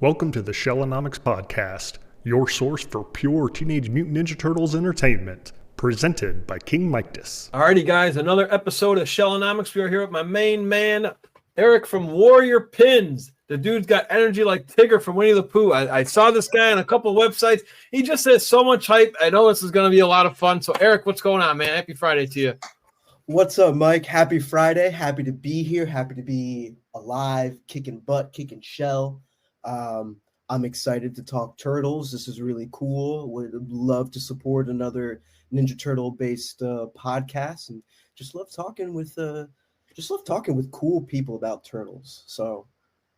Welcome to the Shellonomics Podcast, your source for pure Teenage Mutant Ninja Turtles entertainment, presented by King Midas. Alrighty, guys, another episode of Shellonomics. We are here with my main man, Eric from Warrior Pins. The dude's got energy like Tigger from Winnie the Pooh. I saw this guy on a couple of websites. He just has so much hype. I know this is going to be a lot of fun. So, Eric, what's going on, man? Happy Friday to you. What's up, Mike? Happy Friday. Happy to be here. Happy to be alive, kicking butt, kicking shell. I'm excited to talk Turtles. This is really cool. Would love to support another Ninja Turtle based podcast, and just love talking with cool people about Turtles. So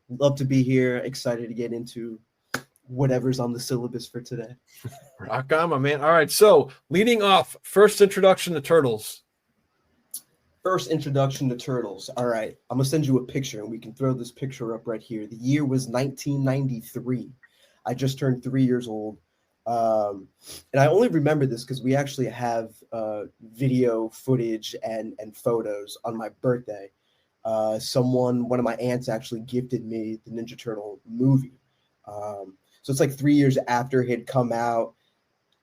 love to be here. Excited to get into whatever's on the syllabus for today. Rock on, my man. All right, so leading off, first introduction to Turtles. First introduction to Turtles. All right, I'm going to send you a picture, and we can throw this picture up right here. The year was 1993. I just turned 3 years old. And I only remember this because we actually have video footage and photos on my birthday. One of my aunts actually gifted me the Ninja Turtle movie. So it's like 3 years after it had come out.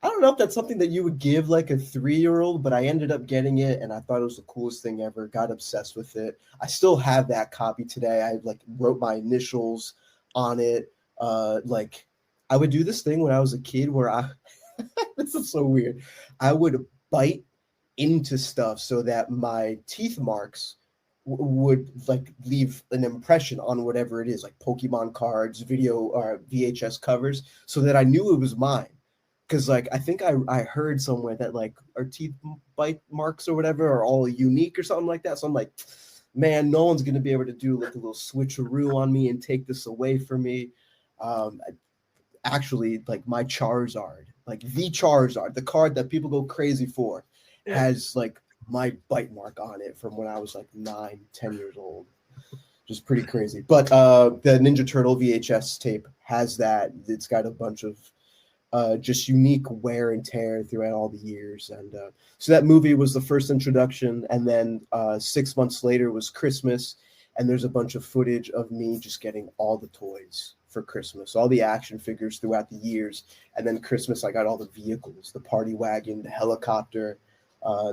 I don't know if that's something that you would give like a 3-year-old, but I ended up getting it and I thought it was the coolest thing ever. Got obsessed with it. I still have that copy today. I wrote my initials on it. I would do this thing when I was a kid where this is so weird. I would bite into stuff so that my teeth marks would leave an impression on whatever it is, like Pokemon cards, video or VHS covers, so that I knew it was mine. Because I think I heard somewhere that our teeth bite marks or whatever are all unique or something like that. So I'm like, man, no one's gonna be able to do a little switcheroo on me and take this away from me. Actually, my Charizard, the Charizard, the card that people go crazy for, has my bite mark on it from when I was 9, 10 years old. Just pretty crazy. But the Ninja Turtle VHS tape has that. It's got a bunch of just unique wear and tear throughout all the years. And so that movie was the first introduction. And then 6 months later was Christmas. And there's a bunch of footage of me just getting all the toys for Christmas, all the action figures throughout the years. And then Christmas, I got all the vehicles, the party wagon, the helicopter.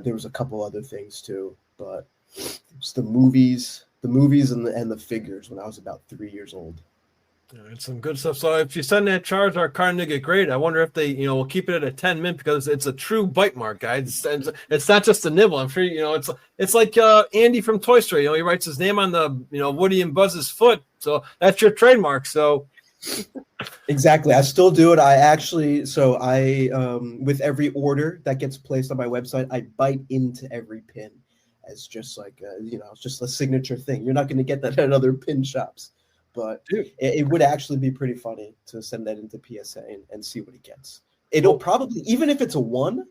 There was a couple other things too, but it's the movies and the figures when I was about 3 years old. It's some good stuff. So if you send that Charizard card and they get great, I wonder if they, will keep it at a 10 mint because it's a true bite mark, guys. It's not just a nibble. I'm sure, it's like Andy from Toy Story. He writes his name on the, Woody and Buzz's foot. So that's your trademark. So exactly. I still do it. With every order that gets placed on my website, I bite into every pin as just it's just a signature thing. You're not going to get that at other pin shops. But it would actually be pretty funny to send that into PSA and see what it gets. It'll probably, even if it's a 1,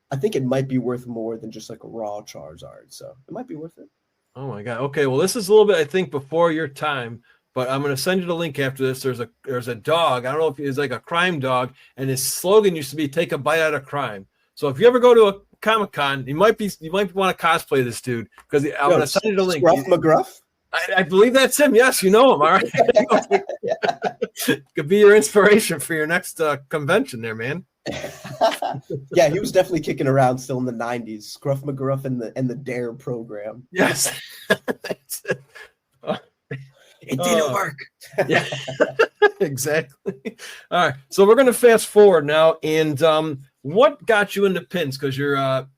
I think it might be worth more than just a raw Charizard. So it might be worth it. Oh my God. Okay. Well, this is a little bit, I think, before your time, but I'm going to send you the link after this. There's a dog. I don't know if it's a crime dog, and his slogan used to be "Take a bite out of crime." So if you ever go to a Comic-Con, you might want to cosplay this dude because I'm going to send you the link. Scruff McGruff? I believe that's him. Yes, you know him. All right. Could be your inspiration for your next convention there, man. Yeah, he was definitely kicking around still in the 90s. Scruff McGruff and the DARE program. Yes. That's it. It didn't work. Yeah, exactly. All right. So we're going to fast forward now. And what got you into pins? Because your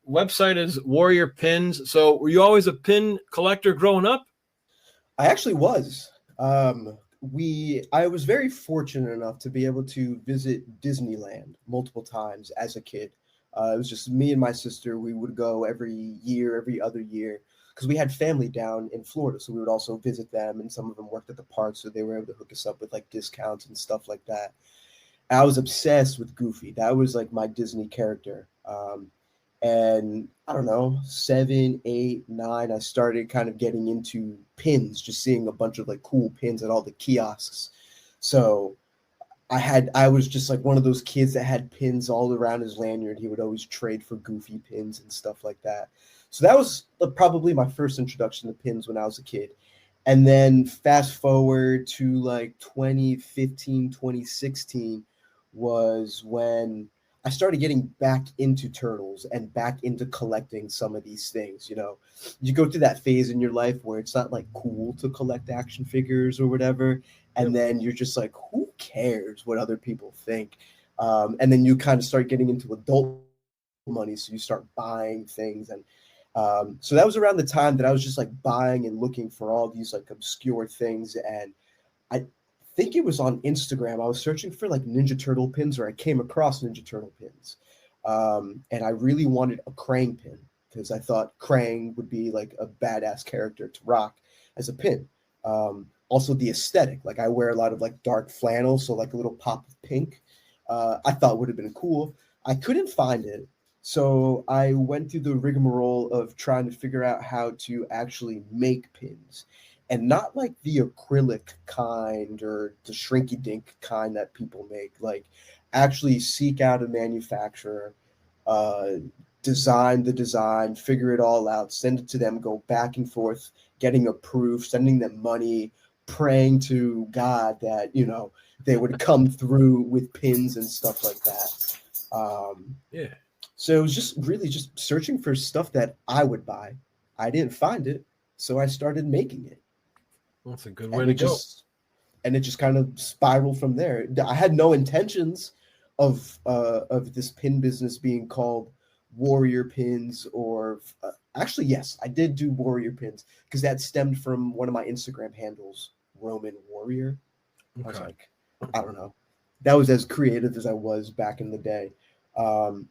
website is Warrior Pins. So were you always a pin collector growing up? I actually was. I was very fortunate enough to be able to visit Disneyland multiple times as a kid. It was just me and my sister. We would go every other year, because we had family down in Florida. So we would also visit them, and some of them worked at the park, so they were able to hook us up with discounts and stuff like that. I was obsessed with Goofy. That was my Disney character. And I don't know, 7, 8, 9, I started kind of getting into pins, just seeing a bunch of cool pins at all the kiosks. So I was just one of those kids that had pins all around his lanyard. He would always trade for Goofy pins and stuff like that. So that was probably my first introduction to pins when I was a kid. And then fast forward to like 2015, 2016 was when I started getting back into turtles and back into collecting some of these things. You know, you go through that phase in your life where it's not like cool to collect action figures or whatever. And then you're just like, who cares what other people think? And then you kind of start getting into adult money. So you start buying things. And so that was around the time that I was just like buying and looking for all these like obscure things. And I think it was on Instagram. I was searching for like Ninja Turtle pins, or I came across Ninja Turtle pins. And I really wanted a Krang pin because I thought Krang would be like a badass character to rock as a pin. Also the aesthetic, like I wear a lot of like dark flannel, so like a little pop of pink, I thought would have been cool. I couldn't find it. So I went through the rigmarole of trying to figure out how to actually make pins, and not like the acrylic kind or the shrinky dink kind that people make. Like actually seek out a manufacturer, uh, design the design, figure it all out, send it to them, go back and forth, getting approved, sending them money, praying to God that, you know, they would come through with pins and stuff like that. Yeah. So it was just really just searching for stuff that I would buy. I didn't find it, so I started making it. That's a good way And to it go. just kind of spiraled from there. I had no intentions of this pin business being called Warrior Pins, or actually, yes, I did do Warrior Pins because that stemmed from one of my Instagram handles, Roman Warrior. I was Okay. like, I don't know. That was as creative as I was back in the day. Um,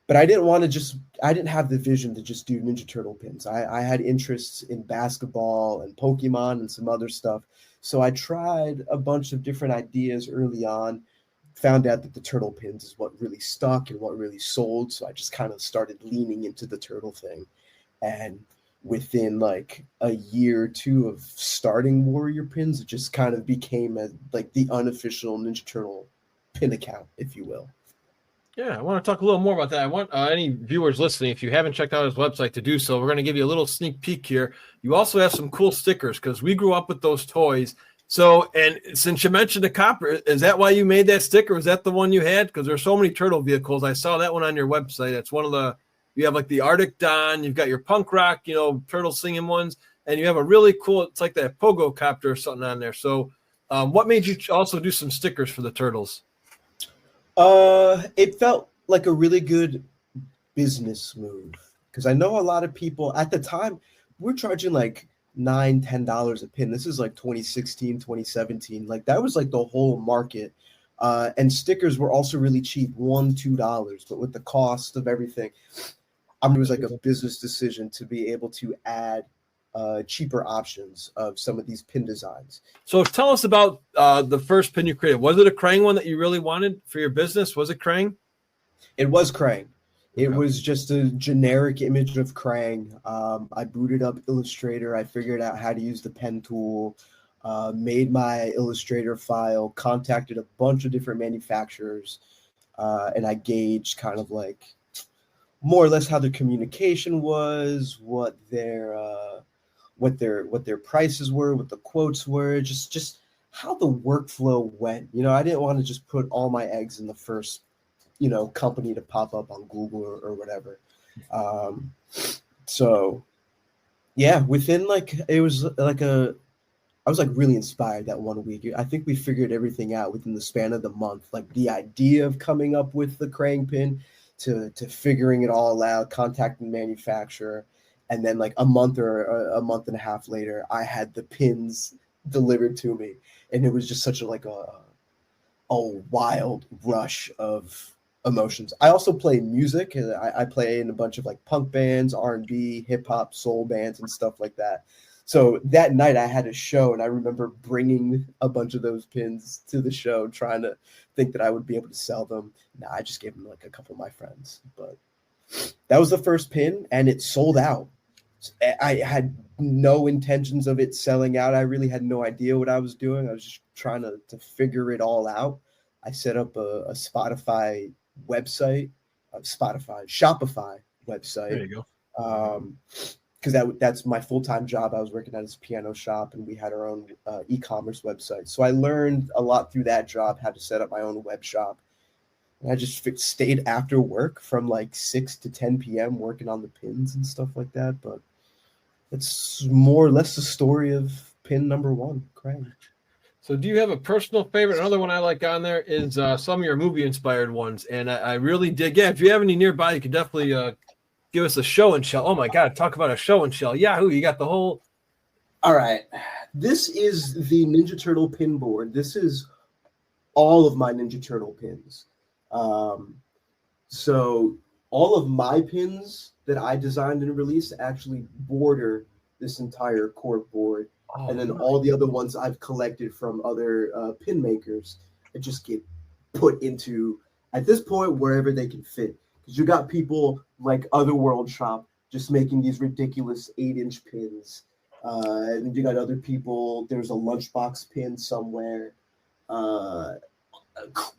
but I didn't want to just, I didn't have the vision to just do Ninja Turtle pins. I had interests in basketball and Pokemon and some other stuff. So I tried a bunch of different ideas early on, found out that the turtle pins is what really stuck and what really sold. So I just kind of started leaning into the turtle thing. And within like a year or two of starting Warrior Pins, it just kind of became like the unofficial Ninja Turtle pin account, if you will. Yeah, I want to talk a little more about that. I want any viewers listening, if you haven't checked out his website, to do so. We're going to give you a little sneak peek here. You also have some cool stickers because we grew up with those toys. So, and since you mentioned the copper, is that why you made that sticker? Was that the one you had? Because there's so many turtle vehicles. I saw that one on your website. It's one of the, you have like the Arctic Don, you've got your punk rock, you know, turtle singing ones, and you have a really cool, it's like that pogo copter or something on there. So, what made you also do some stickers for the turtles? It felt like a really good business move because I know a lot of people at the time we're charging like $9-10 a pin. This is like 2016, 2017. Like that was like the whole market. And stickers were also really cheap, $1-2. But with the cost of everything, it was like a business decision to be able to add cheaper options of some of these pin designs. So tell us about the first pin you created. Was it a Krang one that you really wanted for your business? Was it Krang? It was Krang. It Okay. was just a generic image of Krang. I booted up Illustrator. I figured out how to use the pen tool, made my Illustrator file, contacted a bunch of different manufacturers, and I gauged kind of like more or less how their communication was, what their prices were, what the quotes were, just how the workflow went. You know, I didn't want to just put all my eggs in the first, you know, company to pop up on Google or whatever. Um, so yeah, within like, it was like I was like really inspired that one week. I think we figured everything out within the span of the month, like the idea of coming up with the Krang pin to figuring it all out, contacting the manufacturer. And then like a month or a month and a half later, I had the pins delivered to me. And it was just such a wild rush of emotions. I also play music. I play in a bunch of like punk bands, R&B, hip hop, soul bands, and stuff like that. So that night I had a show, and I remember bringing a bunch of those pins to the show, trying to think that I would be able to sell them. No, I just gave them like a couple of my friends, but that was the first pin, and it sold out. I had no intentions of it selling out. I really had no idea what I was doing. I was just trying to figure it all out. I set up a Spotify website, Shopify There website. you go. Um, because that's my full-time job. I was working at this piano shop, and we had our own e-commerce website. So I learned a lot through that job, how to set up my own web shop. And I just stayed after work from like 6 to 10 p.m. working on the pins and stuff like that. But it's more or less the story of pin number 1, Krang. So do you have a personal favorite? Another one I like on there is some of your movie-inspired ones. And I really dig. Yeah, if you have any nearby, you can definitely give us a show and shell. Oh, my God, talk about a show and shell. Yahoo, you got the whole... All right. This is the Ninja Turtle pin board. This is all of my Ninja Turtle pins. So all of my pins that I designed and released actually border this entire cork board. Oh, and then all the other ones I've collected from other pin makers that just get put into, at this point, wherever they can fit. Because you got people like Otherworld Shop just making these ridiculous 8-inch pins. And you got other people, there's a lunchbox pin somewhere.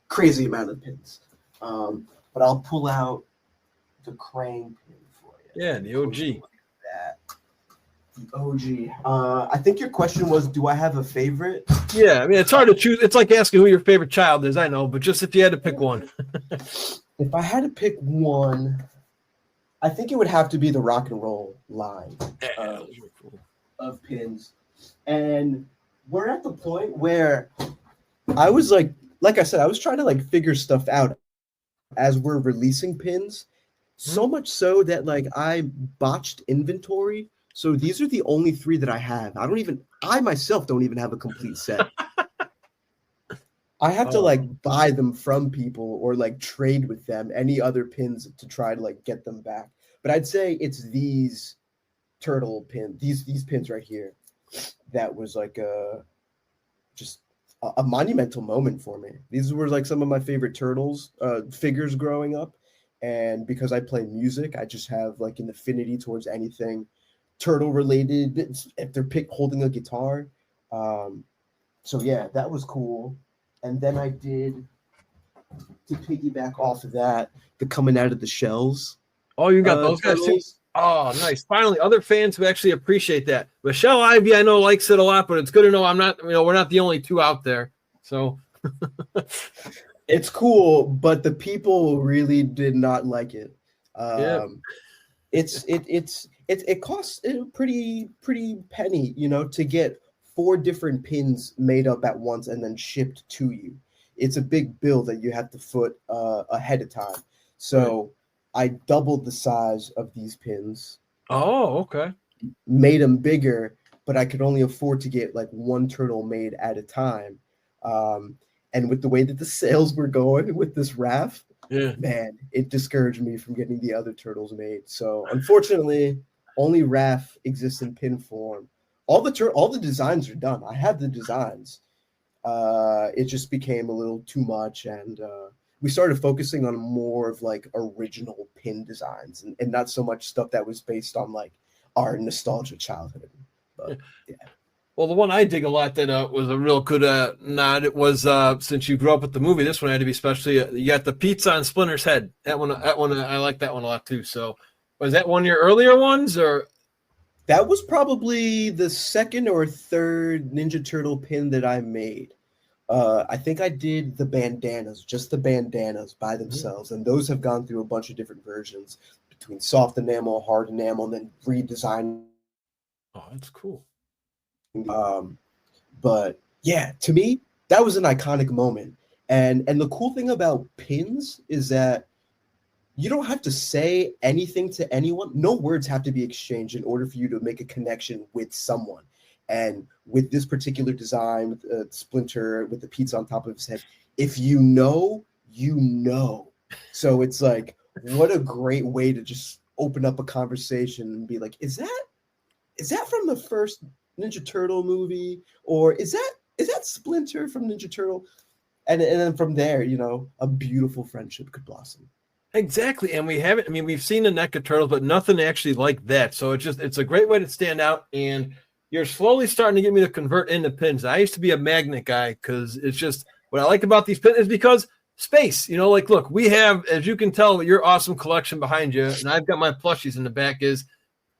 Crazy amount of pins. But I'll pull out the Krang pin for you. Yeah, the OG. The OG. I think your question was, do I have a favorite? Yeah, I mean, it's hard to choose. It's like asking who your favorite child is, I know, but just if you had to pick one. If I had to pick one, I think it would have to be the rock and roll line of pins. And we're at the point where I was like I said, I was trying to like figure stuff out as we're releasing pins. So much so that like I botched inventory. So these are the only 3 that I have. I myself don't even have a complete set. I have to like buy them from people or like trade with them, any other pins to try to like get them back. But I'd say it's these turtle pins, these pins right here. That was like just a monumental moment for me. These were like some of my favorite turtles figures growing up. And because I play music, I just have like an affinity towards anything turtle related if they're holding a guitar. So yeah, that was cool. And then I did, to piggyback off of that, the coming out of the shells. Oh, you got those guys too? Oh, nice. Finally, other fans who actually appreciate that. Michelle Ivy, I know, likes it a lot, but it's good to know we're not the only 2 out there. So it's cool, but the people really did not like it. Yeah. It costs a pretty penny, to get 4 different pins made up at once and then shipped to you. It's a big bill that you have to foot ahead of time. So I doubled the size of these pins. Oh, okay. Made them bigger, but I could only afford to get like 1 turtle made at a time. And with the way that the sales were going with this raft, man, it discouraged me from getting the other turtles made. So unfortunately, only Raph exists in pin form. All the designs are done. I have the designs. It just became a little too much, and we started focusing on more of like original pin designs and not so much stuff that was based on like our nostalgia childhood. But yeah. Well, the one I dig a lot that was a real good nod, it was since you grew up with the movie, this one had to be especially, you got the pizza on Splinter's head. That one, I like that one a lot too. So was that one of your earlier ones, or? That was probably the 2nd or 3rd Ninja Turtle pin that I made. I think I did the bandanas, just the bandanas by themselves. And those have gone through a bunch of different versions between soft enamel, hard enamel, and then redesign. Oh, that's cool. But yeah, to me, that was an iconic moment. And the cool thing about pins is that you don't have to say anything to anyone. No words have to be exchanged in order for you to make a connection with someone. And with this particular design, with Splinter, with the pizza on top of his head, if you know, you know. So it's like, what a great way to just open up a conversation and be like, is that from the first Ninja Turtle movie? Or is that Splinter from Ninja Turtle? And then from there, a beautiful friendship could blossom. Exactly. And we haven't, we've seen the NECA turtles, but nothing actually like that. So it's a great way to stand out. And you're slowly starting to get me to convert into pins. I used to be a magnet guy because it's just what I like about these pins is because space, look, we have, as you can tell, your awesome collection behind you. And I've got my plushies in the back is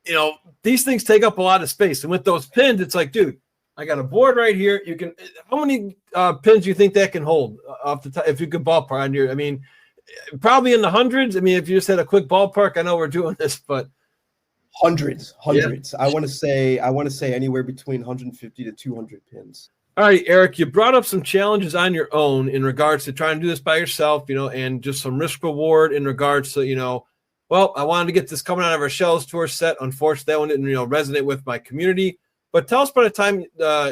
you know, these things take up a lot of space. And with those pins, it's like, dude, I got a board right here. You can, how many pins do you think that can hold off the top? If you could ballpark on your, I mean, probably in the hundreds. I mean, if you just had a quick ballpark, I know we're doing this, but hundreds. Yeah. I want to say anywhere between 150 to 200 pins. All right, Eric, you brought up some challenges on your own in regards to trying to do this by yourself, you know, and just some risk reward in regards to, you know, well, I wanted to get this coming out of our Shells tour set. Unfortunately, that one didn't, you know, resonate with my community. But tell us about the time,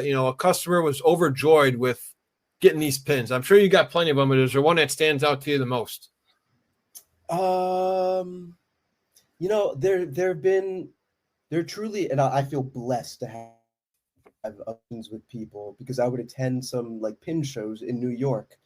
you know, a customer was overjoyed with getting these pins. I'm sure you got plenty of them, but is there one that stands out to you the most? You know, there truly, and I feel blessed to have pins with people, because I would attend some like pin shows in New York,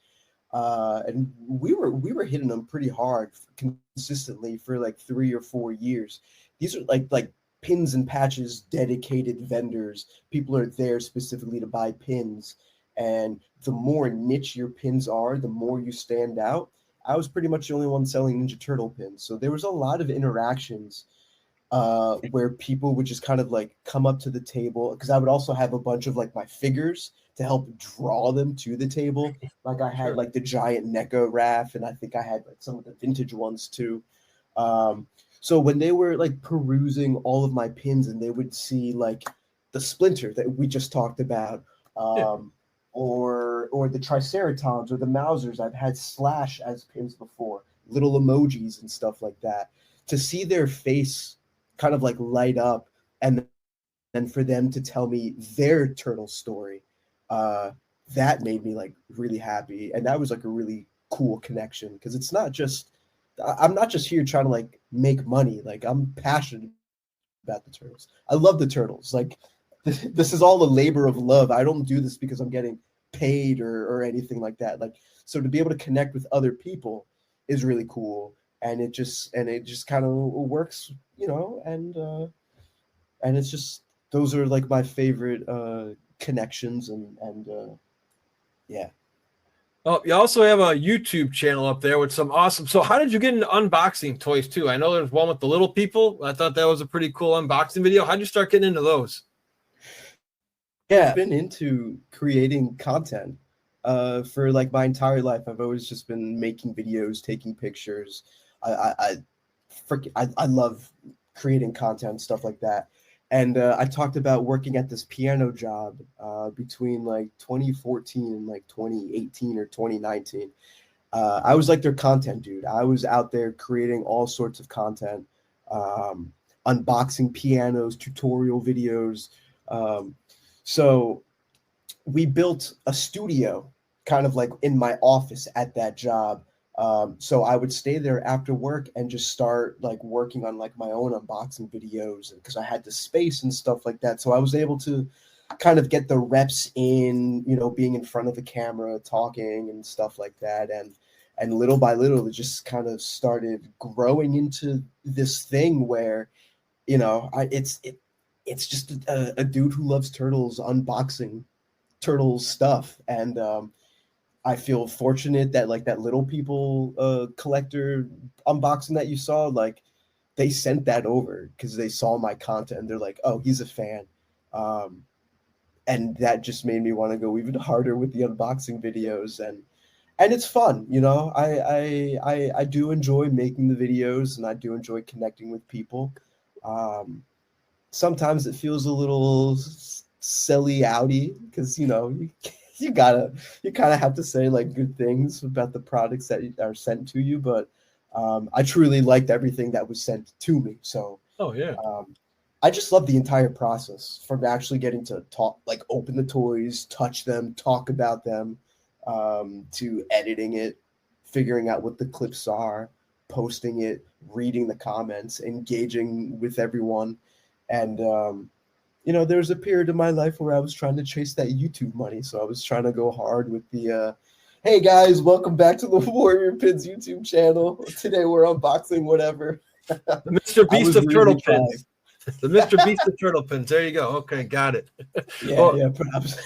and we were hitting them pretty hard consistently for like 3 or 4 years. These are like pins and patches dedicated vendors. People are there specifically to buy pins, and the more niche your pins are, the more you stand out. I was pretty much the only one selling Ninja Turtle pins, so there was a lot of interactions where people would just kind of like come up to the table, because I would also have a bunch of like my figures to help draw them to the table. Like I had like the giant NECA RAF, and I think I had like some of the vintage ones too. So when they were like perusing all of my pins, and they would see like the Splinter that we just talked about, or the Triceratons or the Mausers, I've had Slash as pins before, little emojis and stuff like that. To see their face kind of like light up, and then for them to tell me their turtle story, that made me like really happy. And that was like a really cool connection, because it's not just, I'm not just here trying to like make money. Like I'm passionate about the turtles. I love the turtles. Like this is all a labor of love. I don't do this because I'm getting paid or anything like that. Like, so to be able to connect with other people is really cool. And it just kind of works, you know, and it's just, those are like my favorite connections, and yeah. Oh, you also have a YouTube channel up there with some awesome. So how did you get into unboxing toys too? I know there's one with the little people. I thought that was a pretty cool unboxing video. How'd you start getting into those? Yeah, I've been into creating content for like my entire life. I've always just been making videos, taking pictures. I love creating content, stuff like that. And I talked about working at this piano job between like 2014 and like 2018 or 2019. I was like their content dude. I was out there creating all sorts of content, unboxing pianos, tutorial videos. So we built a studio kind of like in my office at that job. So I would stay there after work and just start like working on like my own unboxing videos, because I had the space and stuff like that. So I was able to kind of get the reps in, you know, being in front of the camera, talking and stuff like that. And little by little, it just kind of started growing into this thing where, you know, it's just a dude who loves turtles unboxing turtles stuff. And I feel fortunate that like that Little People collector unboxing that you saw, like they sent that over because they saw my content and they're like, oh, he's a fan. And that just made me want to go even harder with the unboxing videos. And it's fun, you know. I do enjoy making the videos, and I do enjoy connecting with people. Sometimes it feels a little silly outy, because, you know, you kind of have to say like good things about the products that are sent to you. But I truly liked everything that was sent to me. So I just love the entire process, from actually getting to talk, like open the toys, touch them, talk about them, to editing it, figuring out what the clips are, posting it, reading the comments, engaging with everyone. And you know, there was a period of my life where I was trying to chase that YouTube money. So I was trying to go hard with the, hey guys, welcome back to the Warrior Pins YouTube channel. Today we're unboxing whatever. The Mr. Beast of Turtle Pins. The Mr. Beast of Turtle Pins. There you go. Okay, got it. Yeah, yeah, perhaps.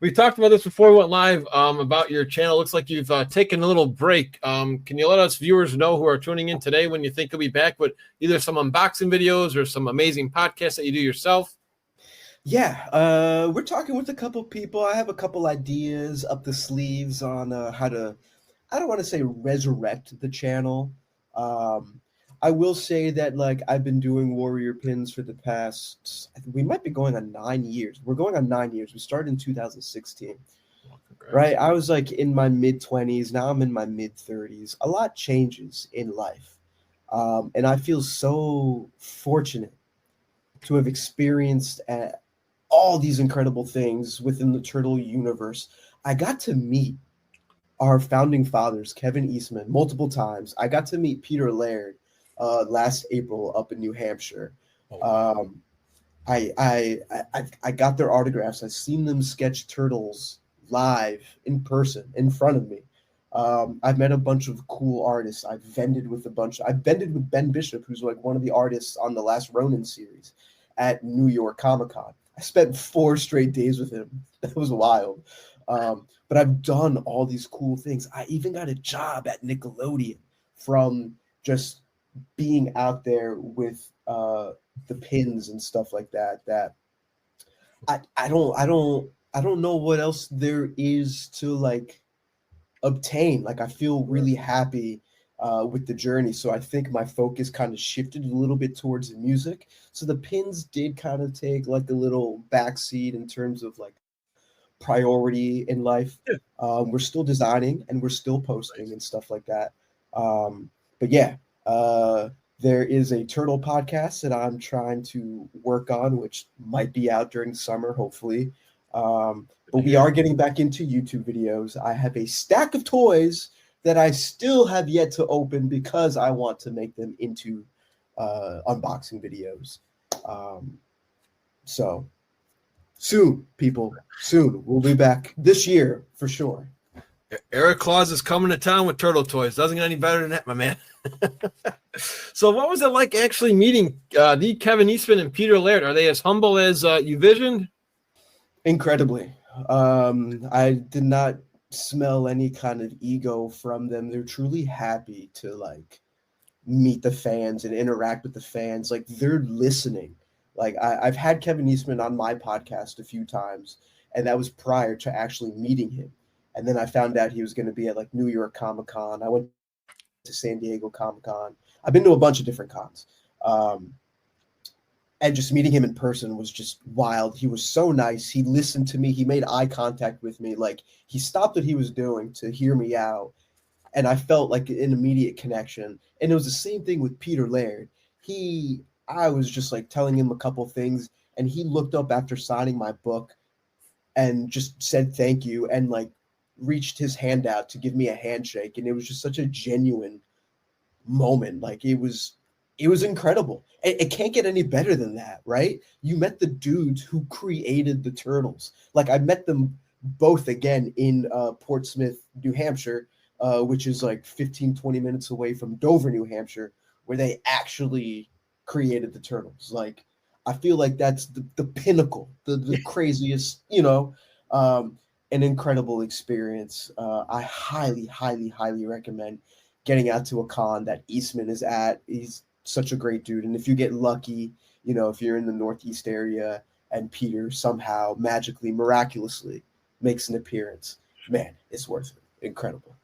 We talked about this before we went live about your channel. Looks like you've taken a little break. Can you let us viewers know who are tuning in today when you think you'll be back with either some unboxing videos or some amazing podcasts that you do yourself? Yeah, we're talking with a couple people. I have a couple ideas up the sleeves on how to, I don't want to say resurrect the channel. Um, I will say that like I've been doing Warrior Pins for the past, I think we might be going on 9 years. We're going on 9 years. We started in 2016. Right? I was like in my mid 20s. Now I'm in my mid 30s. A lot changes in life. And I feel so fortunate to have experienced all these incredible things within the turtle universe. I got to meet our founding fathers, Kevin Eastman, multiple times. I got to meet Peter Laird last April up in New Hampshire. I got their autographs. I've seen them sketch turtles live in person in front of me. I've met a bunch of cool artists. I've vended with Ben Bishop, who's like one of the artists on the last Ronin series at New York Comic-Con. I spent 4 straight days with him. That was wild. But I've done all these cool things. I even got a job at Nickelodeon from just being out there with the pins and stuff like that. That I don't know what else there is to like obtain. Like I feel really happy with the journey. So I think my focus kind of shifted a little bit towards the music. So the pins did kind of take like a little backseat in terms of like priority in life. We're still designing and we're still posting and stuff like that. But yeah, there is a turtle podcast that I'm trying to work on, which might be out during the summer, hopefully. But we are getting back into YouTube videos. I have a stack of toys that I still have yet to open because I want to make them into unboxing videos. So soon, people, soon. We'll be back this year for sure. Eric Claus is coming to town with turtle toys. Doesn't get any better than that, my man. So what was it like actually meeting the Kevin Eastman and Peter Laird? Are they as humble as you visioned? Incredibly. I did not smell any kind of ego from them. They're truly happy to like meet the fans and interact with the fans. Like they're listening. Like I've had Kevin Eastman on my podcast a few times, and that was prior to actually meeting him. And then I found out he was going to be at like New York Comic-Con. I went to San Diego Comic-Con. I've been to a bunch of different cons. And just meeting him in person was just wild. He was so nice. He listened to me. He made eye contact with me. Like he stopped what he was doing to hear me out. And I felt like an immediate connection. And it was the same thing with Peter Laird. I was just like telling him a couple things, and he looked up after signing my book and just said thank you and like reached his hand out to give me a handshake. And it was just such a genuine moment. Like it was incredible. It can't get any better than that, right? You met the dudes who created the turtles. Like I met them both again in Portsmouth, New Hampshire, which is like 15-20 minutes away from Dover, New Hampshire, where they actually created the turtles. Like I feel like that's the pinnacle, the craziest, an incredible experience. I highly recommend getting out to a con that Eastman is at. He's such a great dude. And if you get lucky, if you're in the Northeast area and Peter somehow magically, miraculously makes an appearance, man, it's worth it. Incredible.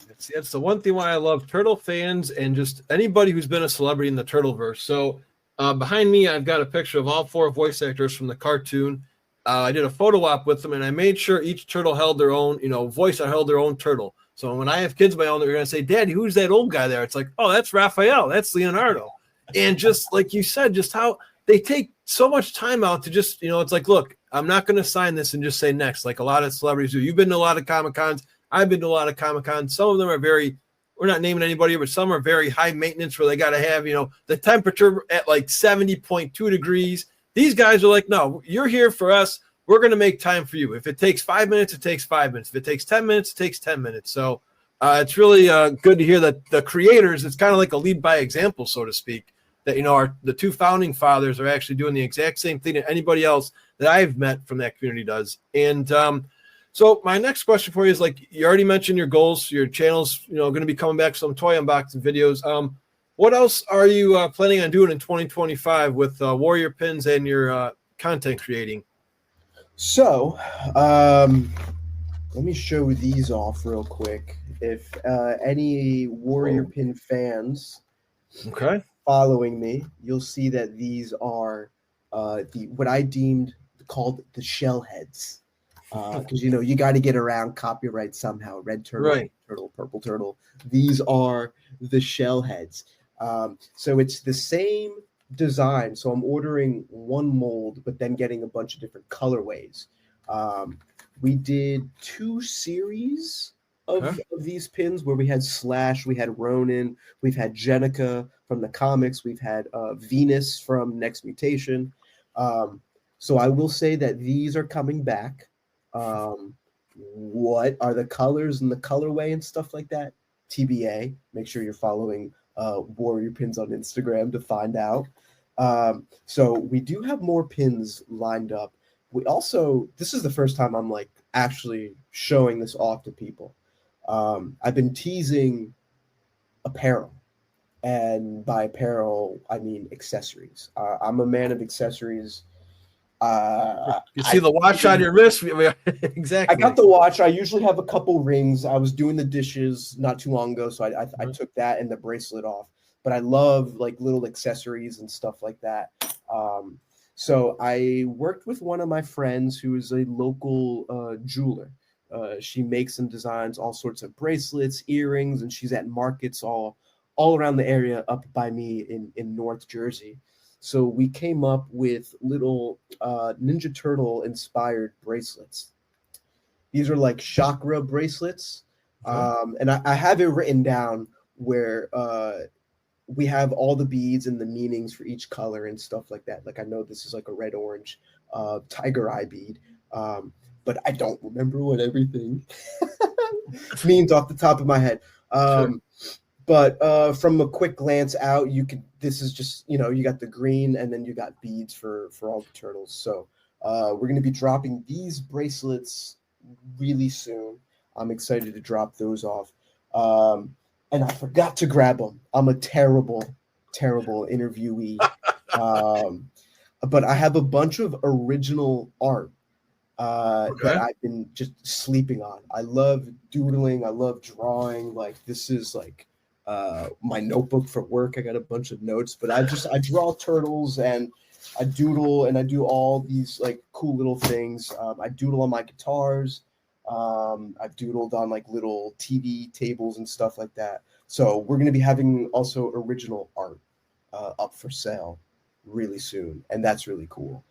It's the one thing why I love turtle fans and just anybody who's been a celebrity in the Turtleverse. So behind me, I've got a picture of all 4 voice actors from the cartoon. I did a photo op with them, and I made sure each turtle held their own, voice. I held their own turtle. So when I have kids of my own, they're going to say, Daddy, who's that old guy there? It's like, oh, that's Raphael. That's Leonardo. And just like you said, just how they take so much time out to just, it's like, look, I'm not going to sign this and just say next, like a lot of celebrities do. You've been to a lot of Comic-Cons. I've been to a lot of Comic-Cons. Some of them are we're not naming anybody, but some are very high maintenance where they got to have, the temperature at like 70.2 degrees. These guys are like, no, you're here for us. We're going to make time for you. If it takes 5 minutes, it takes 5 minutes. If it takes 10 minutes, it takes 10 minutes. So it's really good to hear that the creators, it's kind of like a lead by example, so to speak. that, are the two founding fathers are actually doing the exact same thing that anybody else that I've met from that community does. And so my next question for you is, like, you already mentioned your goals, your channel's, going to be coming back some toy unboxing videos. What else are you planning on doing in 2025 with Warrior Pins and your content creating? So, let me show these off real quick. If any Warrior Pin fans following me, you'll see that these are what I deemed called the shell heads. Because you got to get around copyright somehow. Red turtle, right. turtle, purple turtle. These are the shell heads. So it's the same design. So I'm ordering one mold, but then getting a bunch of different colorways. We did 2 series of these pins where we had Slash, we had Ronin, we've had Jenica from the comics, we've had Venus from Next Mutation. So I will say that these are coming back. What are the colors and the colorway and stuff like that? TBA. Make sure you're following Warrior Pins on Instagram to find out. So we do have more pins lined up. We also, this is the first time I'm like actually showing this off to people. I've been teasing apparel, and by apparel I mean accessories. I'm a man of accessories. You see the watch on your wrist? Exactly. I got the watch. I usually have a couple rings. I was doing the dishes not too long ago, so I took that and the bracelet off. But I love like little accessories and stuff like that. So I worked with one of my friends who is a local jeweler. She makes and designs all sorts of bracelets, earrings, and she's at markets all around the area up by me in North Jersey. So we came up with little Ninja Turtle inspired bracelets. These are like chakra bracelets. And I have it written down where we have all the beads and the meanings for each color and stuff like that. Like I know this is like a red, orange, tiger eye bead. But I don't remember what everything means off the top of my head. But from a quick glance out, this is just, you got the green and then you got beads for all the turtles. So we're going to be dropping these bracelets really soon. I'm excited to drop those off. And I forgot to grab them. I'm a terrible, terrible interviewee. But I have a bunch of original art that I've been just sleeping on. I love doodling. I love drawing. Like this is like my notebook for work. I got a bunch of notes, but I draw turtles and I doodle and I do all these like cool little things. I doodle on my guitars. I've doodled on like little TV tables and stuff like that. So we're going to be having also original art up for sale really soon. And that's really cool.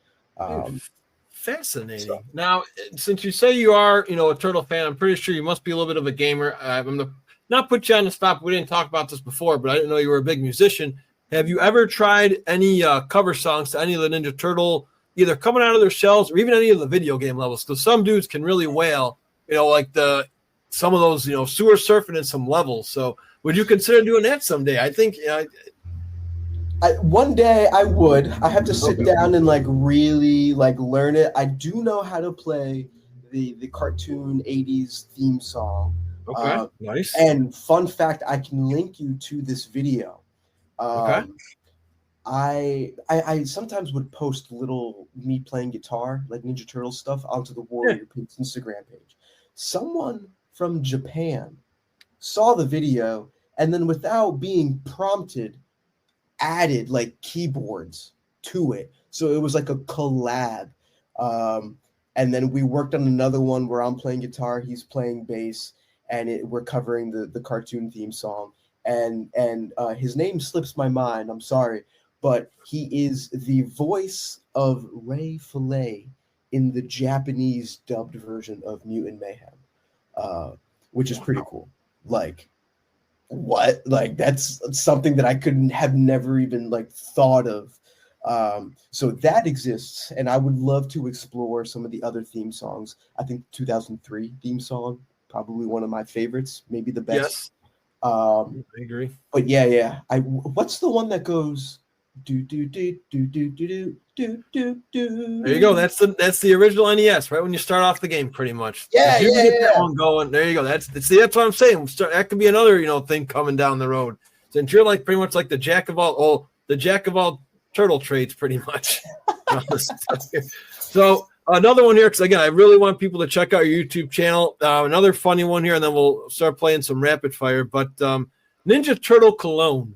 Fascinating. So, now, since you say you are, a turtle fan, I'm pretty sure you must be a little bit of a gamer. I'm going to not put you on the spot. We didn't talk about this before, but I didn't know you were a big musician. Have you ever tried any cover songs to any of the Ninja Turtle, either coming out of their shells or even any of the video game levels? Because some dudes can really wail, like some of those, sewer surfing in some levels. So would you consider doing that someday? I think one day I would. I have to sit down and like really like learn it. I do know how to play the cartoon 80s theme song. Okay, nice. And fun fact, I can link you to this video. I sometimes would post little me playing guitar, like Ninja Turtle stuff, onto the Warrior Pins Instagram page. Someone from Japan saw the video and then without being prompted added like keyboards to it. So it was like a collab. And then we worked on another one where I'm playing guitar, he's playing bass, and we're covering the cartoon theme song. And his name slips my mind. I'm sorry, but he is the voice of Ray Fillet in the Japanese dubbed version of Mutant Mayhem, which is pretty cool. Like, what? Like, that's something that I couldn't have never even like thought of. So that exists, and I would love to explore some of the other theme songs. I think 2003 theme song, probably one of my favorites, maybe the best. Yes. I agree. But yeah. What's the one that goes Do do do do do do do do do. There you go. That's the original NES, right when you start off the game, pretty much. Yeah, If you yeah, can get that yeah. one going, there you go. That's what I'm saying. That could be another thing coming down the road. Since you're like pretty much like the jack of all turtle trades, pretty much. So another one here, because again, I really want people to check out your YouTube channel. Another funny one here, and then we'll start playing some rapid fire. But Ninja Turtle cologne.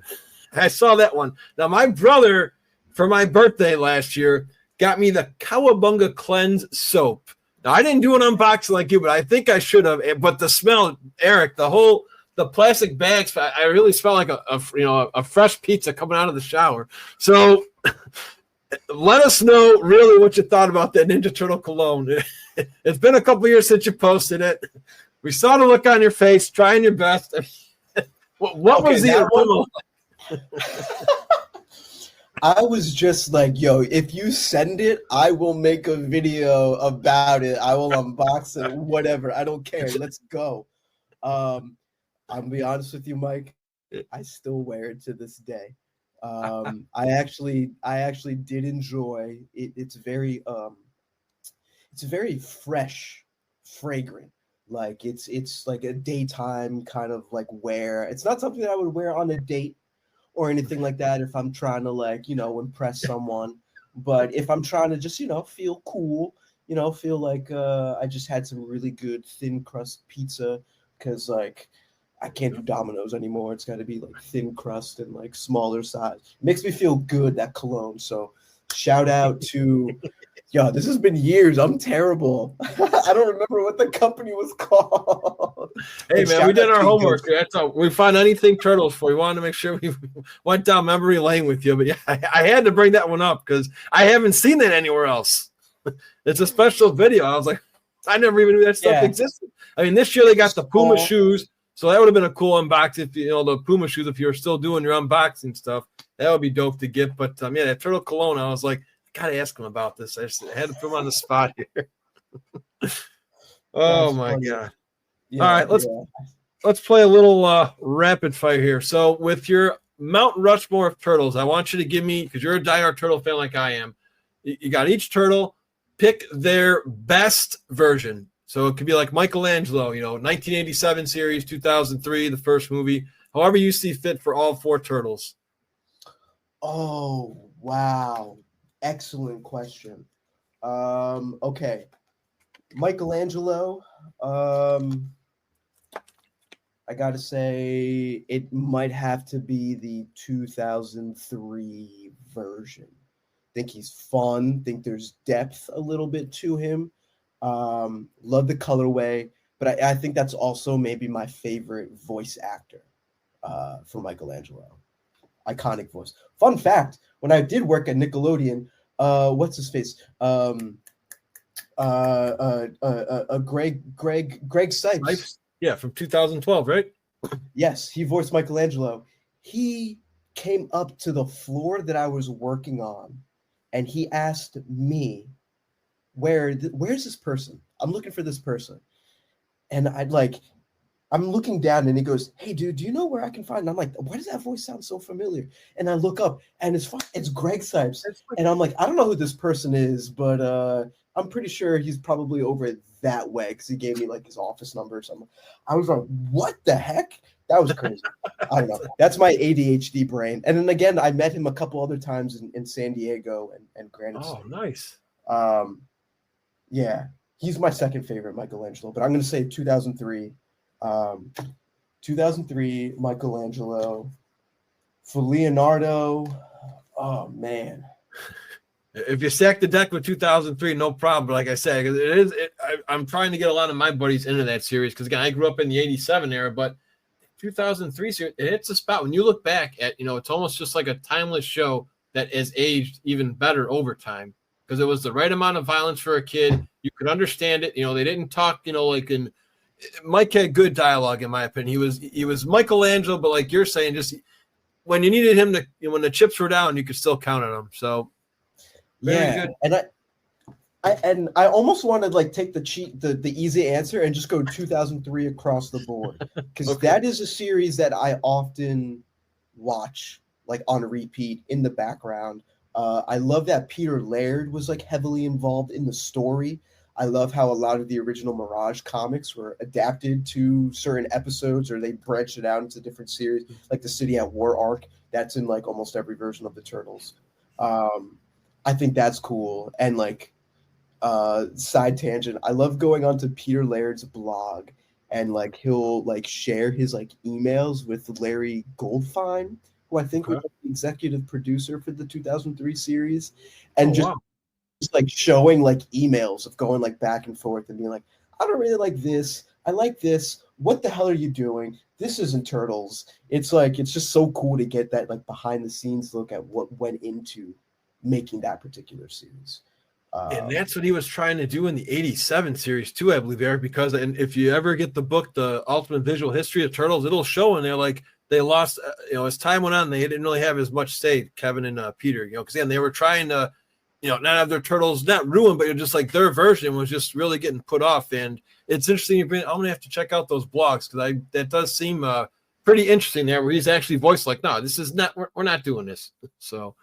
I saw that one. Now, my brother, for my birthday last year, got me the Cowabunga Cleanse soap. Now, I didn't do an unboxing like you, but I think I should have. But the smell, Eric, the plastic bags, I really smell like a fresh pizza coming out of the shower. So let us know really what you thought about that Ninja Turtle cologne. It's been a couple years since you posted it. We saw the look on your face, trying your best. What was the aroma? I was just like, yo, if you send it, I will make a video about it. I will unbox it, whatever. I don't care. Let's go. I'm gonna be honest with you, Mike. I still wear it to this day. I actually did enjoy it. It's very fresh, fragrant. Like it's like a daytime kind of like wear. It's not something that I would wear on a date or anything like that if I'm trying to impress someone. But if I'm trying to just, feel cool, feel like I just had some really good thin crust pizza, because like I can't do Domino's anymore. It's got to be like thin crust and like smaller size. It makes me feel good, that cologne. So shout out to, this has been years. I'm terrible. I don't remember what the company was called. Hey, man, we did our homework. That's all. We found anything turtles for. We wanted to make sure we went down memory lane with you. But yeah, I had to bring that one up because I haven't seen it anywhere else. It's a special video. I was like, I never even knew that stuff existed. I mean, this year they got the Puma shoes. So that would have been a cool unbox if the Puma shoes, if you're still doing your unboxing stuff. That would be dope to get. But that turtle cologne, I was like, I gotta ask him about this. I had to put him on the spot here. Oh my god! Yeah, all right, let's play a little rapid fire here. So with your Mount Rushmore of turtles, I want you to give me, because you're a diehard turtle fan like I am. You got each turtle, pick their best version. So it could be like Michelangelo, 1987 series, 2003, the first movie. However you see fit for all four turtles. Oh wow! Excellent question. Okay. Michelangelo, I gotta say it might have to be the 2003 version. Think he's fun. Think there's depth a little bit to him. Love the colorway, but I think that's also maybe my favorite voice actor for Michelangelo. Iconic voice. Fun fact, when I did work at Nickelodeon, what's his face? Greg Sipes. Yeah, from 2012, right? Yes, he voiced Michelangelo. He came up to the floor that I was working on, and he asked me, where's this person? I'm looking for this person. And I'm looking down, and he goes, hey, dude, do you know where I can find? And I'm like, why does that voice sound so familiar? And I look up, and it's Greg Sipes. And I'm like, I don't know who this person is, but I'm pretty sure he's probably over that way, because he gave me like his office number or something. I was like, what the heck? That was crazy. I don't know. That's my ADHD brain. And then again, I met him a couple other times in San Diego and Granite State. Oh, nice. Yeah, he's my second favorite Michelangelo, but I'm going to say 2003. 2003 Michelangelo. For Leonardo, oh man. If you stack the deck with 2003, no problem. But like I said, I'm trying to get a lot of my buddies into that series because again, I grew up in the '87 era, but 2003 series, it hits a spot when you look back at, it's almost just like a timeless show that has aged even better over time because it was the right amount of violence for a kid. You could understand it. They didn't talk, Mike had good dialogue, in my opinion. He was Michelangelo, but like you're saying, just when you needed him to, when the chips were down, you could still count on him. So very good. And I almost want to take the easy answer and just go 2003 across the board because that is a series that I often watch like on repeat in the background. I love that Peter Laird was like heavily involved in the story. I love how a lot of the original Mirage comics were adapted to certain episodes, or they branched it out into different series, like the City at War arc. That's in like almost every version of the Turtles. I think that's cool. And like side tangent, I love going onto Peter Laird's blog, and like he'll like share his like emails with Larry Goldfine, who I think was the executive producer for the 2003 series, and just like showing like emails of going like back and forth and being like, I don't really like this. I like this. What the hell are you doing? This isn't Turtles. It's like, it's just so cool to get that like behind the scenes look at what went into making that particular series. And that's what he was trying to do in the 87 series too, I believe, Eric, because and if you ever get the book, The Ultimate Visual History of Turtles, it'll show in there like they lost, as time went on, they didn't really have as much say, Kevin and Peter, because again, they were trying to, not have their Turtles not ruined, but just like their version was just really getting put off. And it's interesting. I'm going to have to check out those blogs, because that does seem pretty interesting there, where he's actually voiced like, no, this is not, we're not doing this. So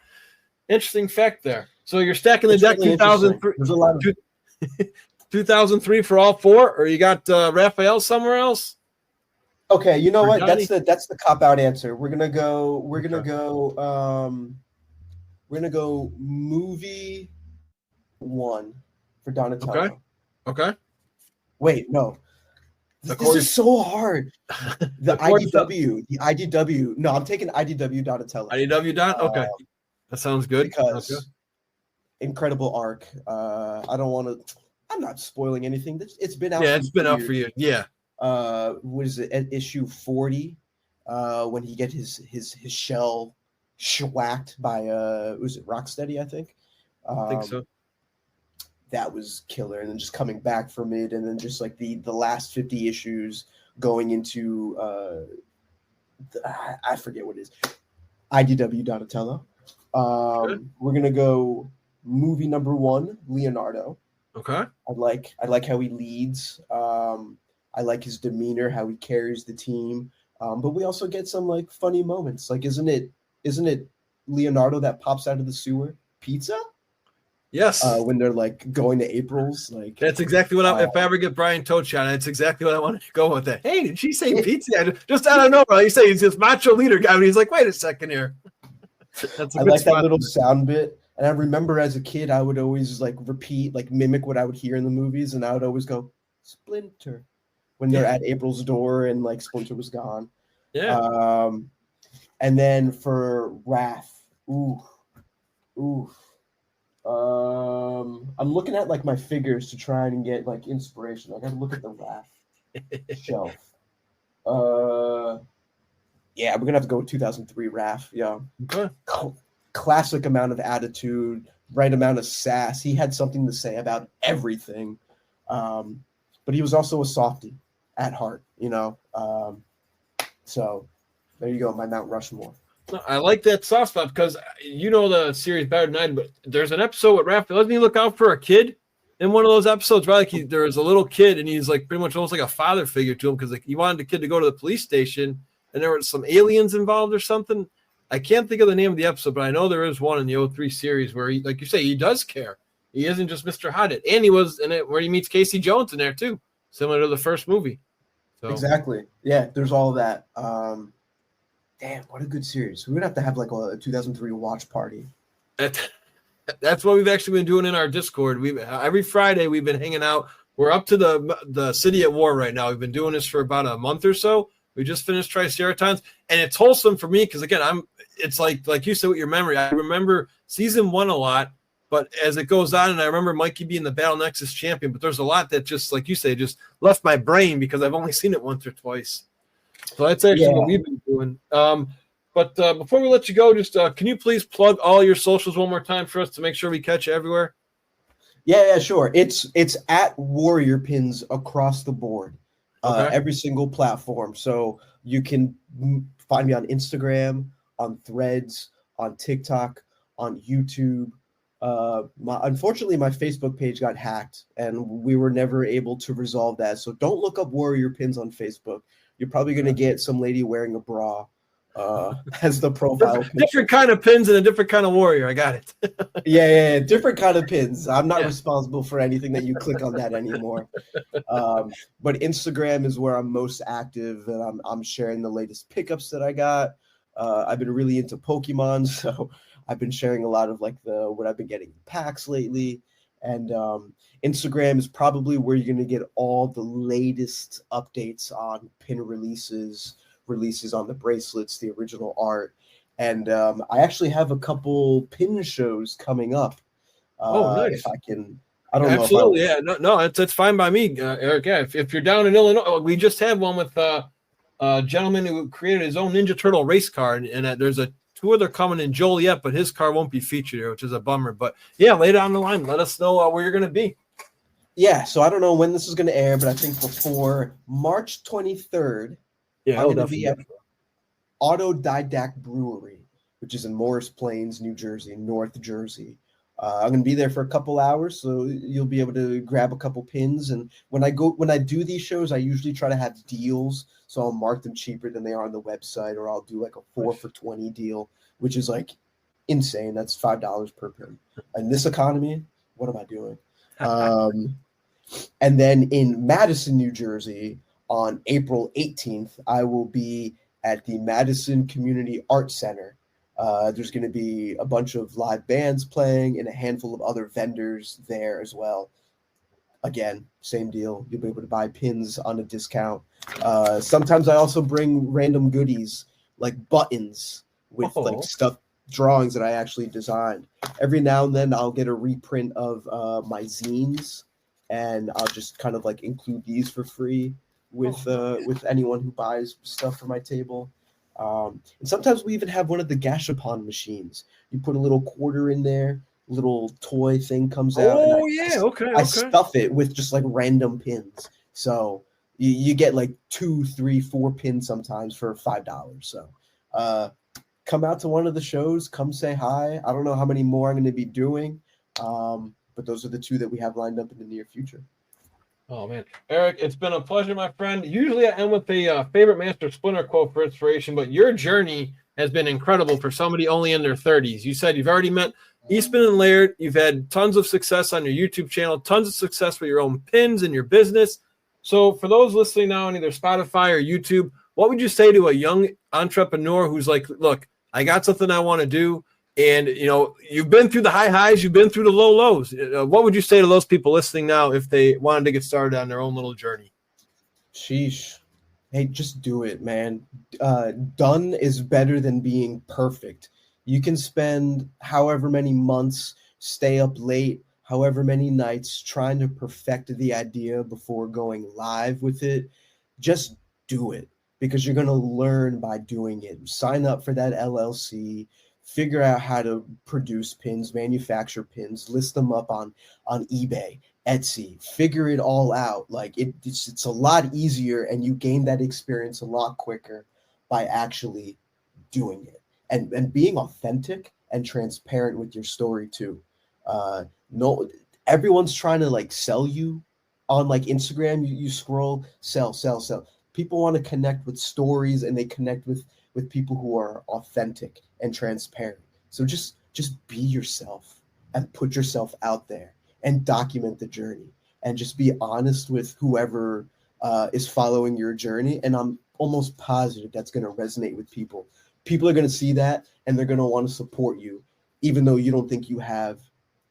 interesting fact there. So you're stacking the deck. Really 2003. There's a lot of 2003 for all four, or you got Raphael somewhere else? Okay, you know what? Johnny? That's the cop out answer. We're gonna go movie 1 for Donatello. Okay. Wait, no. This is so hard. The IDW. No, I'm taking IDW Donatello. IDW Don? Okay. That sounds good. Because incredible arc. I don't want to. I'm not spoiling anything. It's been out. Yeah, it's been out for you. Yeah. What is it? At issue 40, when he get his shell schwacked by was it Rocksteady? I think so. That was killer, and then just coming back from it, and then just like the last 50 issues going into I forget what it is. IDW Donatello. We're gonna go movie number 1, Leonardo. Okay. I like how he leads. I like his demeanor, how he carries the team. But we also get some like funny moments. Like, isn't it Leonardo that pops out of the sewer? Pizza? Yes. When they're like going to April's, like that's exactly what if I ever get Brian Toach on, that's exactly what I wanted to go with. That. Hey, did she say pizza? Just out of nowhere, you say he's this macho leader guy, and he's like, wait a second here. I like that little sound bit. And I remember as a kid, I would always like repeat, like mimic what I would hear in the movies, and I would always go Splinter when they're at April's door and like Splinter was gone. Yeah. And then for Raph, I'm looking at like my figures to try and get like inspiration. I gotta look at the Raph shelf. Yeah, we're gonna have to go with 2003 Raph. Yeah. Okay. Classic amount of attitude, right amount of sass. He had something to say about everything. But he was also a softie at heart, So there you go, my Mount Rushmore. I like that soft spot because the series better than I do, but there's an episode with Raph. Doesn't he look out for a kid in one of those episodes? Right, like there was a little kid, and he's like pretty much almost like a father figure to him because like he wanted the kid to go to the police station, and there were some aliens involved or something. I can't think of the name of the episode, but I know there is one in the 03 series where he, like you say, he does care. He isn't just Mr. Hoddit, and he was in it where he meets Casey Jones in there too, similar to the first movie. So. Exactly. Yeah, there's all of that. Damn, what a good series. We're going to have to have like a 2003 watch party. That's what we've actually been doing in our Discord. Every Friday we've been hanging out. We're up to the City at War right now. We've been doing this for about a month or so. We just finished Triceratons, and it's wholesome for me because, again, it's like you said with your memory. I remember season 1 a lot, but as it goes on, and I remember Mikey being the Battle Nexus champion, but there's a lot that just, like you say, just left my brain because I've only seen it once or twice. So that's actually what we've been doing. But before we let you go, just can you please plug all your socials one more time for us to make sure we catch you everywhere? Yeah, sure. It's at Warrior Pins across the board, every single platform. So you can find me on Instagram, on Threads, on TikTok, on YouTube. Unfortunately, my Facebook page got hacked, and we were never able to resolve that. So don't look up Warrior Pins on Facebook. You're probably going to get some lady wearing a bra as the profile picture. Different kind of pins and a different kind of warrior. I got it. Yeah, different kind of pins. I'm not Yeah. responsible for anything that you click on that anymore. But Instagram is where I'm most active, and I'm sharing the latest pickups that I got. I've been really into Pokemon, so I've been sharing a lot of like what I've been getting in packs lately. And Instagram is probably where you're going to get all the latest updates on pin releases on the bracelets, the original art. And I actually have a couple pin shows coming up. Nice. If I can, I don't Absolutely, know. Absolutely, yeah. No, it's fine by me, Eric. Yeah, if you're down in Illinois, we just had one with a gentleman who created his own Ninja Turtle race car, and there's two other coming in Joliet, but his car won't be featured here, which is a bummer. But yeah, lay down the line. Let us know where you're going to be. Yeah, so I don't know when this is going to air, but I think before March 23rd, Yeah, I'm going to be at Autodidact Brewery, which is in Morris Plains, New Jersey, North Jersey. I'm going to be there for a couple hours, so you'll be able to grab a couple pins. And when I do these shows, I usually try to have deals, so I'll mark them cheaper than they are on the website, or I'll do like a 4 for $20 deal, which is like insane. That's $5 per pin. In this economy, what am I doing? And then in Madison, New Jersey, on April 18th, I will be at the Madison Community Arts Center. There's going to be a bunch of live bands playing and a handful of other vendors there as well. Again, same deal. You'll be able to buy pins on a discount. Sometimes I also bring random goodies like buttons with like stuff, drawings that I actually designed. Every now and then I'll get a reprint of my zines, and I'll just kind of like include these for free with anyone who buys stuff for my table. And sometimes we even have one of the Gashapon machines. You put a little quarter in there, little toy thing comes out. I stuff it with just like random pins. So you get like 2, 3, 4 pins sometimes for $5. So come out to one of the shows, come say hi. I don't know how many more I'm going to be doing, but those are the 2 that we have lined up in the near future. Oh, man. Eric, it's been a pleasure, my friend. Usually I end with a favorite Master Splinter quote for inspiration, but your journey has been incredible for somebody only in their 30s. You said you've already met Eastman and Laird. You've had tons of success on your YouTube channel, tons of success with your own pins and your business. So for those listening now on either Spotify or YouTube, what would you say to a young entrepreneur who's like, look, I got something I want to do, and you've been through the high highs, you've been through the low lows. What would you say to those people listening now if they wanted to get started on their own little journey? Sheesh. Hey, just do it, man. Done is better than being perfect. You can spend however many months, stay up late, however many nights trying to perfect the idea before going live with it. Just do it, because you're going to learn by doing it. Sign up for that LLC, figure out how to produce pins, manufacture pins, list them up on eBay, Etsy, figure it all out. Like it's a lot easier, and you gain that experience a lot quicker by actually doing it and being authentic and transparent with your story too. No, everyone's trying to like sell you on like Instagram. You scroll, sell. People want to connect with stories, and they connect with people who are authentic and transparent. So just be yourself and put yourself out there and document the journey, and just be honest with whoever is following your journey. And I'm almost positive that's going to resonate with people. People are going to see that, and they're going to want to support you, even though you don't think you have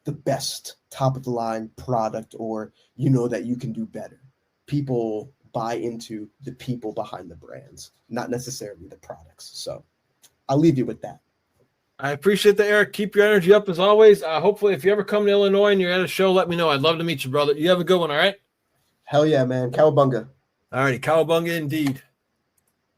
the best top of the line product, or that you can do better. People buy into the people behind the brands, not necessarily the products. So I'll leave you with that. I appreciate that, Eric. Keep your energy up as always. Hopefully, if you ever come to Illinois and you're at a show, let me know. I'd love to meet you, brother. You have a good one, all right? Hell yeah, man. Cowabunga. All righty. Cowabunga indeed.